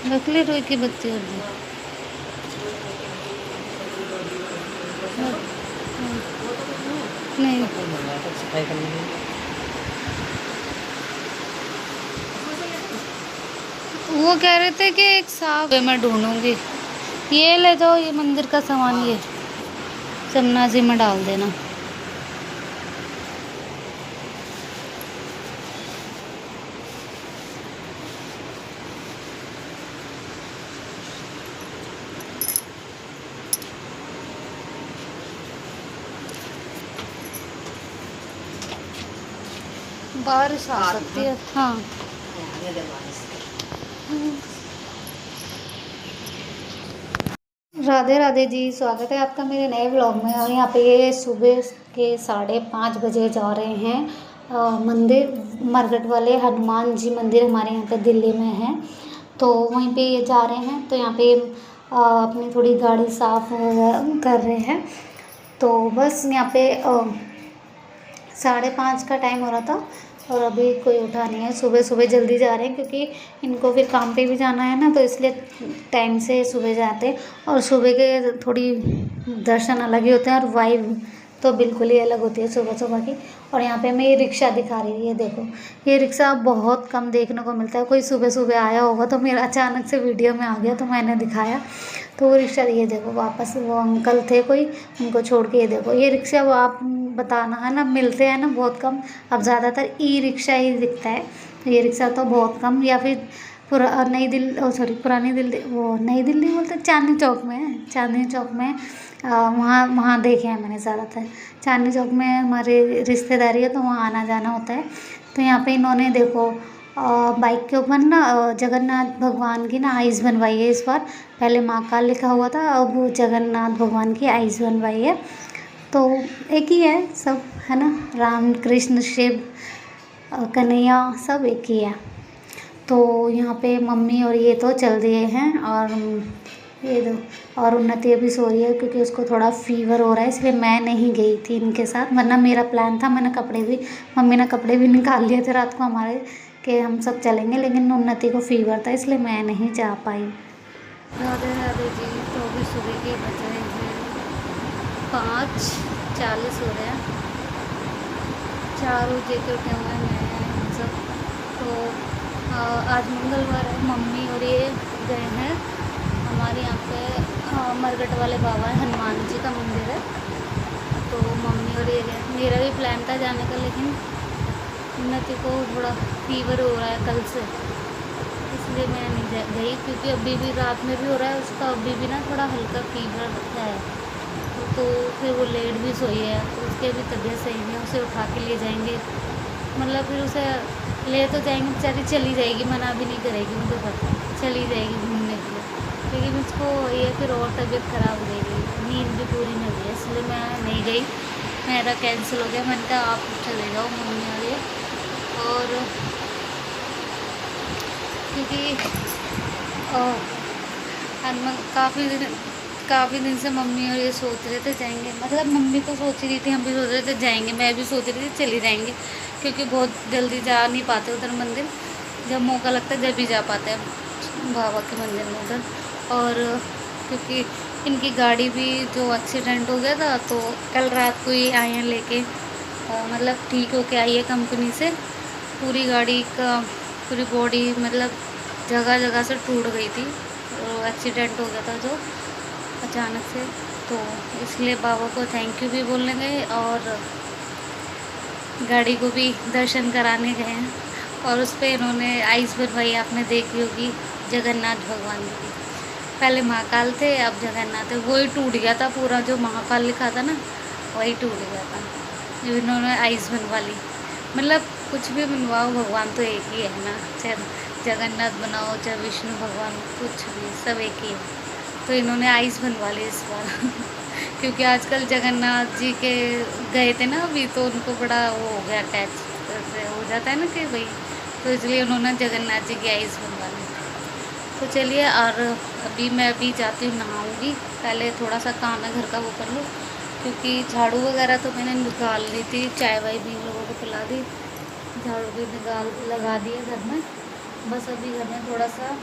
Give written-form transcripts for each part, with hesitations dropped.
नकली रुई की बत्ती और दी। नहीं, सफाई करने के लिए। वो कह रहे थे कि एक साफ है, मैं ढूंढूंगी। ये ले जाओ, ये मंदिर का सामान, ये सन्नासी में डाल देना। बारिश आ सकती है। हाँ। राधे राधे जी, स्वागत है आपका मेरे नए ब्लॉग में। और यहाँ पे ये सुबह के 5:30 बजे जा रहे हैं मंदिर, मरघट वाले हनुमान जी मंदिर हमारे यहाँ पे दिल्ली में है, तो वहीं पे ये जा रहे हैं। तो यहाँ पे अपनी थोड़ी गाड़ी साफ कर रहे हैं। तो बस यहाँ पे 5:30 का टाइम हो रहा था और अभी कोई उठा नहीं है। सुबह सुबह जल्दी जा रहे हैं क्योंकि इनको फिर काम पे भी जाना है ना, तो इसलिए टाइम से सुबह जाते हैं। और सुबह के थोड़ी दर्शन अलग ही होते हैं और वाइब तो बिल्कुल ही अलग होती है सुबह सुबह की। और यहाँ पे हमें ये रिक्शा दिखा रही है, ये देखो। ये रिक्शा बहुत कम देखने को मिलता है। कोई सुबह सुबह आया होगा तो मेरा अचानक से वीडियो में आ गया तो मैंने दिखाया। तो वो रिक्शा, ये देखो, वापस वो अंकल थे कोई, उनको छोड़ के ये देखो। ये रिक्शा वो आप बताना है ना, मिलते हैं ना बहुत कम। अब ज़्यादातर ई रिक्शा ही दिखता है, ये रिक्शा तो बहुत कम। या फिर नई दिल्ली, सॉरी पुरानी दिल्ली, वो नई दिल्ली बोलते, चांदनी चौक में है। चांदनी चौक में वहाँ वहाँ देखे हैं मैंने ज़्यादातर। चांदनी चौक में हमारे रिश्तेदारी है तो वहाँ आना जाना होता है। तो यहाँ पे इन्होंने देखो बाइक के ऊपर ना जगन्नाथ भगवान की ना आइस बनवाई है इस बार। पहले महाकाल लिखा हुआ था, अब जगन्नाथ भगवान की आइस बनवाई है। तो एक ही है सब, है ना, राम कृष्ण शिव कन्हैया सब एक ही है। तो यहाँ पे मम्मी और ये तो चल दिए हैं और ये दो, और उन्नति अभी सो रही है क्योंकि उसको थोड़ा फीवर हो रहा है, इसलिए मैं नहीं गई थी इनके साथ। वरना मेरा प्लान था, मैंने कपड़े भी, मम्मी ने कपड़े भी निकाल लिए थे रात को हमारे कि हम सब चलेंगे, लेकिन उन्नति को फीवर था इसलिए मैं नहीं जा पाई। राधे राधे जी। तो अभी सुबह के बज रहे हैं 5:40 हो रहे हैं। 4 बजे के उठे हुए हैं हम सब। तो आज मंगलवार है। मम्मी और ये गए हैं हमारे यहाँ पे मरघट वाले बाबा है, हनुमान जी का मंदिर है। तो मम्मी और ये गए। मेरा भी प्लान था जाने का, लेकिन उन्नति को थोड़ा फीवर हो रहा है कल से, इसलिए मैं नहीं गई। क्योंकि अभी भी रात में भी हो रहा है उसका, अभी भी ना थोड़ा हल्का फीवर है। तो फिर वो लेट भी सोई है, तो उसकी अभी तबीयत सही नहीं है। उसे उठा के ले जाएंगे, मतलब फिर उसे ले तो जाएंगे, बेचारी चली जाएगी, मना भी नहीं करेगी, मुझे पता है चली जाएगी घूमने के लिए। लेकिन मुझको ये फिर और तबीयत ख़राब हो जाएगी, नींद भी पूरी नहीं हुई है, इसलिए मैं नहीं गई। मेरा कैंसिल हो गया। मैंने कहा आप चले जाओ मम्मी और ये। और क्योंकि काफ़ी दिन से मम्मी और ये सोच रहे थे जाएंगे, मतलब मम्मी तो सोच रही थी, हम भी सोच रहे थे जाएंगे, मैं भी सोच रही थी चली जाएंगे। क्योंकि बहुत जल्दी जा नहीं पाते उधर मंदिर, जब मौका लगता है जब भी जा पाते हैं बाबा के मंदिर में उधर। और क्योंकि इनकी गाड़ी भी जो एक्सीडेंट हो गया था, तो कल रात को ही आए हैं लेके, मतलब ठीक होके आई है कंपनी से। पूरी गाड़ी का, पूरी बॉडी मतलब जगह जगह से टूट गई थी, और एक्सीडेंट हो गया था जो अचानक से। तो इसलिए बाबा को थैंक यू भी बोलने गए और गाड़ी को भी दर्शन कराने गए हैं। और उस पर इन्होंने आइस बनवाई, आपने देखी होगी, जगन्नाथ भगवान की। पहले महाकाल थे, अब जगन्नाथ है। वही टूट गया था पूरा, जो महाकाल लिखा था ना वही टूट गया था, जो इन्होंने आइस बनवा ली। मतलब कुछ भी बनवाओ, भगवान तो एक ही है ना, चाहे जगन्नाथ बनाओ चाहे विष्णु भगवान, कुछ भी सब एक ही है। तो इन्होंने आइस बनवा ली इस बार क्योंकि आजकल जगन्नाथ जी के गए थे ना अभी, तो उनको बड़ा वो हो गया, अटैच हो जाता है ना कि भाई, तो इसलिए उन्होंने जगन्नाथ जी की आइस बनवा ली। तो चलिए, और अभी मैं भी जाती हूँ, नहाऊंगी। पहले थोड़ा सा काम है घर का वो कर लूँ, क्योंकि झाड़ू वगैरह तो मैंने निकाल ली थी, चाय वाय भी लोगों को पिला दी, झाड़ू भी लगा दिए घर में। बस अभी घर में थोड़ा सा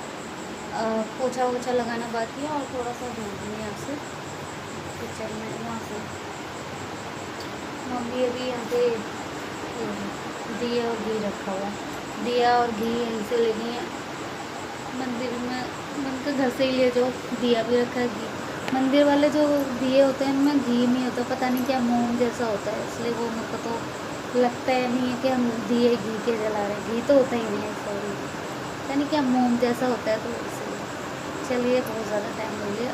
पोछा वोछा लगाना बाकी है और थोड़ा सा धो दूँगी यहाँ से किचन में यहाँ से। मम्मी अभी यहाँ पे दिया और घी रखा हुआ है, दिया और घी यहीं से ले गई है मंदिर में। मैंने तो घर से ही ले जाओ, दिया भी रखा है, घी। मंदिर वाले जो दिए होते हैं उनमें घी नहीं होता, पता नहीं क्या मोम जैसा होता है, इसलिए वो मेरे को तो लगता है नहीं है कि हम दिए घी के जला रहे हैं। घी तो होता ही नहीं है, सॉरी, पता नहीं क्या मोम जैसा होता है, तो इसलिए। चलिए बहुत ज़्यादा टाइम हो गया।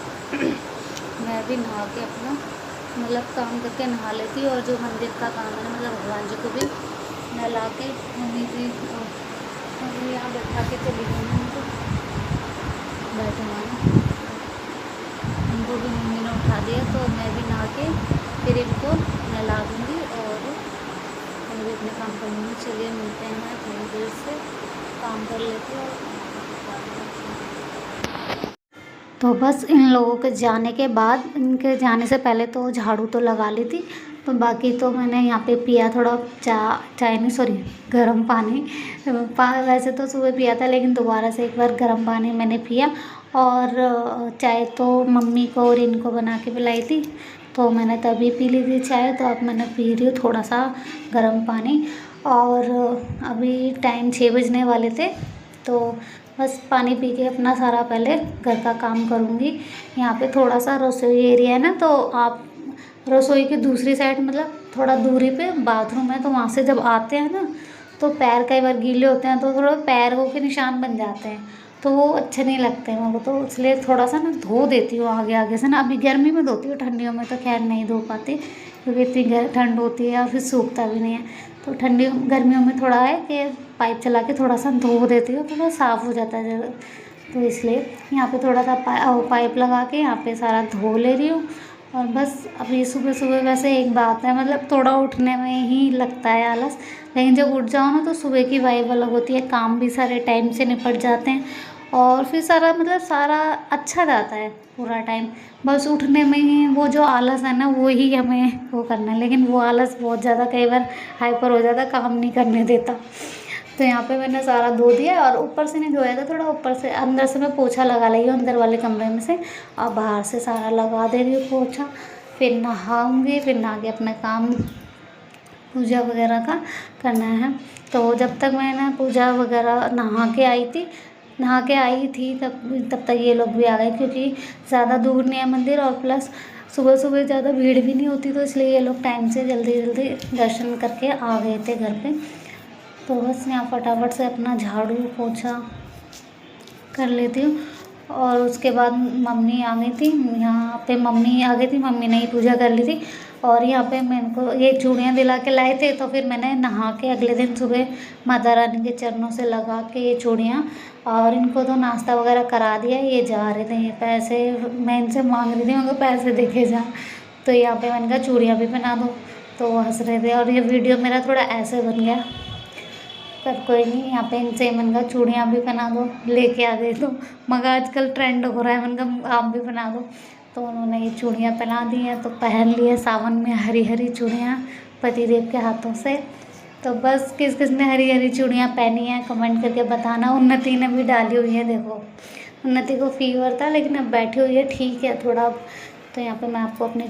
मैं भी नहा के अपना मतलब काम करके नहा लेती, और जो मंदिर का काम है मतलब भगवान जी को भी नहला के मम्मी जी मम्मी यहाँ बैठा के चली गई हैं उनको, बैठे हैं उनको भी मम्मी ने उठा दिया, तो मैं भी नहा के फिर इनको नहला दूँगी और मैं भी अपने काम कर लूँगी। चलिए मिलते हैं, मैं थोड़ी देर से काम कर लेती हूँ। तो बस इन लोगों के जाने के बाद, इनके जाने से पहले तो झाड़ू तो लगा ली थी, तो बाकी तो मैंने यहाँ पे पिया थोड़ा चाय नहीं, सॉरी, गर्म पानी। वैसे तो सुबह पिया था, लेकिन दोबारा से एक बार गर्म पानी मैंने पिया। और चाय तो मम्मी को और इनको बना के पिलाई थी, तो मैंने तभी पी ली थी चाय, तो अब मैंने पी रही हूँ थोड़ा सा गर्म पानी। और अभी टाइम 6 बजने वाले थे, तो बस पानी पी के अपना सारा पहले घर का काम करूँगी। यहाँ पे थोड़ा सा रसोई एरिया है ना, तो आप रसोई की दूसरी साइड मतलब थोड़ा दूरी पे बाथरूम है, तो वहाँ से जब आते हैं ना, तो पैर कई बार गीले होते हैं, तो थोड़ा पैरों के निशान बन जाते हैं, तो वो अच्छे नहीं लगते हैं मेरे को, तो इसलिए थोड़ा सा ना धो देती हूँ आगे आगे से ना। अभी गर्मी में धोती हूँ, ठंडियों में तो खैर नहीं धो पाती, क्योंकि इतनी ठंड होती है और फिर सूखता भी नहीं है। तो गर्मियों में थोड़ा है कि पाइप चला के थोड़ा सा धो देती हूँ, थोड़ा साफ़ हो जाता है जगह, तो इसलिए यहाँ पे थोड़ा सा पाइप लगा के यहाँ पे सारा धो ले रही हूँ। और बस अभी सुबह सुबह वैसे एक बात है, मतलब थोड़ा उठने में ही लगता है आलस, लेकिन जब उठ जाओ ना तो सुबह की वाइब अलग होती है, काम भी सारे टाइम से निपट जाते हैं, और फिर सारा मतलब सारा अच्छा जाता है पूरा टाइम। बस उठने में ही वो जो आलस है ना, वो ही हमें वो करना है, लेकिन वो आलस बहुत ज़्यादा कई बार हाइपर हो जाता है, काम नहीं करने देता। तो यहाँ पे मैंने सारा धो दिया, और ऊपर से नहीं धोया था, थोड़ा ऊपर से, अंदर से मैं पोछा लगा रही हूँ अंदर वाले कमरे में से, और बाहर से सारा लगा दे रही हूँ पोछा। फिर नहाऊँगी, फिर नहा के अपना काम पूजा वगैरह का करना है। तो जब तक मैं ना पूजा वगैरह नहा के आई थी तब तक ये लोग भी आ गए, क्योंकि ज़्यादा दूर नहीं है मंदिर, और प्लस सुबह सुबह ज़्यादा भीड़ भी नहीं होती, तो इसलिए ये लोग टाइम से जल्दी जल्दी दर्शन करके आ गए थे घर पे। तो बस यहाँ फटाफट से अपना झाड़ू पोछा कर लेती हूँ। और उसके बाद मम्मी आ गई थी, यहाँ पे मम्मी आ गई थी, मम्मी ने ही पूजा कर ली थी। और यहाँ पे मेरे को ये चूड़ियाँ दिला के लाए थे, तो फिर मैंने नहा के अगले दिन सुबह माता रानी के चरणों से लगा के ये चूड़ियाँ, और इनको तो नाश्ता वगैरह करा दिया। ये जा रहे थे, ये पैसे मैं इनसे मांग रही थी, उनको पैसे देके जा, तो यहाँ पे मैंने कहा चूड़ियाँ भी पहना दो, तो वो हंस रहे थे। और ये वीडियो मेरा थोड़ा ऐसे बन गया, पर कोई नहीं, यहाँ पे इनसे मन का चूड़ियाँ भी पहना दो, लेके आ गई, तो मगर आजकल ट्रेंड हो रहा है, मन का आप भी पहना दो, तो उन्होंने ये चूड़ियाँ पहना दी हैं, तो पहन लिए सावन में हरी हरी चूड़ियाँ पतिदेव के हाथों से। तो बस किस किस ने हरी हरी चूड़ियाँ पहनी हैं कमेंट करके बताना। उन्नति ने भी डाली हुई है, देखो उन्नति को फीवर था, लेकिन अब बैठी हुई है, ठीक है थोड़ा। तो यहाँ पे मैं आपको अपने